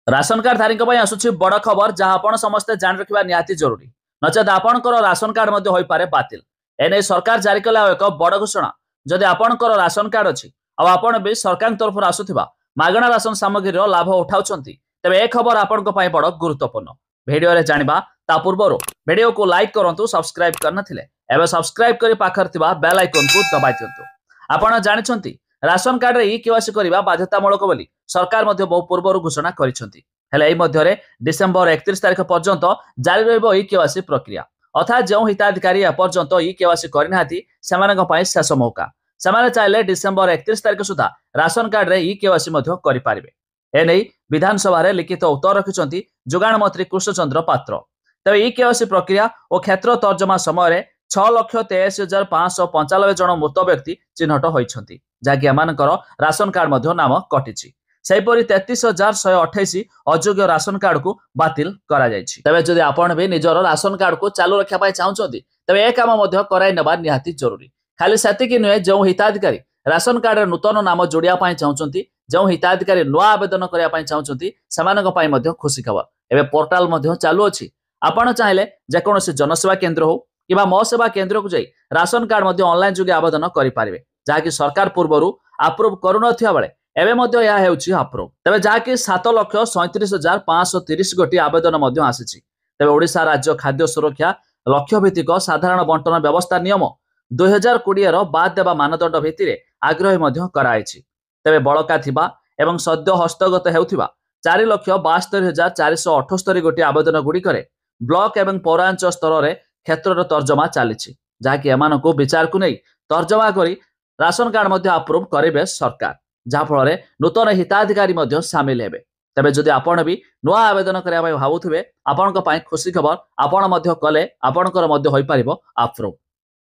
Ration card धारी आसुची बड़ खबर जहां आपण समस्ते जान रखा निहाती जरूरी नचेत आपणकर राशन कार्ड मध्य होई पारे बातिल। एने सरकार जारी कला एक बड़ घोषणा। जदि आपणकर राशन कार्ड अच्छी आपण भी सरकार तरफ आसुथिबा मागणा राशन सामग्री लाभ उठाउछंती तेबे ए खबर आपण बड़ गुरुत्वपूर्ण। भिडियो रे जानिबा ता पूर्वरु भिडियो को लाइक करंतु, सब्सक्राइब करनथिले एबे सब्सक्राइब करी पाखर थिबा बेल आइकन को दबाइ दियंतु। आपण जानिछंती राशन कार्ड रे केवासी करबा बाध्यतामूलक बोली सरकार मध्य बहु पूर्वरु घोषणा करिसंती। हेले एई मध्यरे डिसेंबर 31 तारिख पर्यंत जारी रहइबो ई केवासी प्रक्रिया। अर्थात जो हिताधिकारी एपर्यंत ई केवासी करिनाहाती सेमानक पई शेष मौका। सेमाने चाहिले डिसेंबर 31 तारिख सुधा राशन कार्ड रे ई केवासी मध्य करि पारिबे। एनै विधानसभा रे लिखित उत्तर रखिसंती जोगाण मंत्री कृष्णचंद्र पात्र। तबे ई केवासी प्रक्रिया और क्षेत्र तर्जमा समय 6,83,595 जन मृत व्यक्ति चिन्हट होइछंती जाकि एमानकर राशन कार्ड मध्य नाम कटिछि। सेहीपरि 33,128 अयोग्य राशन कार्ड को बातिल करा जायछि। तबे जदि आपण भी निजर राशन कार्ड को चालू रखा पाई चाहउछंती तबे ए काम मध्य कराई नेबा निहाती जरूरी। खाली सेतिकि नुहे जो हिताधिकारी राशन कार्ड नूतन नाम जोड़िया पाई चाहउछंती, जो हिताधिकारी नुआ आवेदन करिया पाई चाहउछंती सेमानक पाई मध्य खुशी खबर। एबे पोर्टाल मध्य चालू अछि। आपण चाहिले जे कोनोसी जनसेवा केंद्र हो किबा मो सेवा केंद्र को जाई राशन कार्ड मध्य ऑनलाइन जोगे आवेदन करि पारिबे, जाकि सरकार पूर्वरु अप्रूव करू नथिया बेले एबे मध्य या हेउछि अप्रूव। तबे जाकि 7,37,530 गोटी आवेदन मध्य आसीछि। तबे ओडिशा राज्य खाद्य सुरक्षा लक्ष्य भित्तिक साधारण बंटन व्यवस्था नियम 2020 रो बाद देबा मानदंड भित्तिरे आग्रह मध्य कराइछि। तबे बळका थिबा एवं सद्य हस्तगत हेउथिबा 4,72,478 गोटी आवेदन गुडी करे ब्लॉक एवं पौरांचल स्तर रे क्षेत्र तर्जमा चलीछि, जाकि एमानको विचार को नहीं तर्जमा करी राशन कार्ड मध्य अप्रूव करिबे सरकार, जहा फल नूतन हिताधिकारी मध्य सामिल हेबे। तबे जदि आपण भी नुआ आवेदन करिया भाई भाबुथिबे आपणक पई खुशी खबर, आपण मध्य कले आपणकर मध्य होई पारिबो अप्रूव।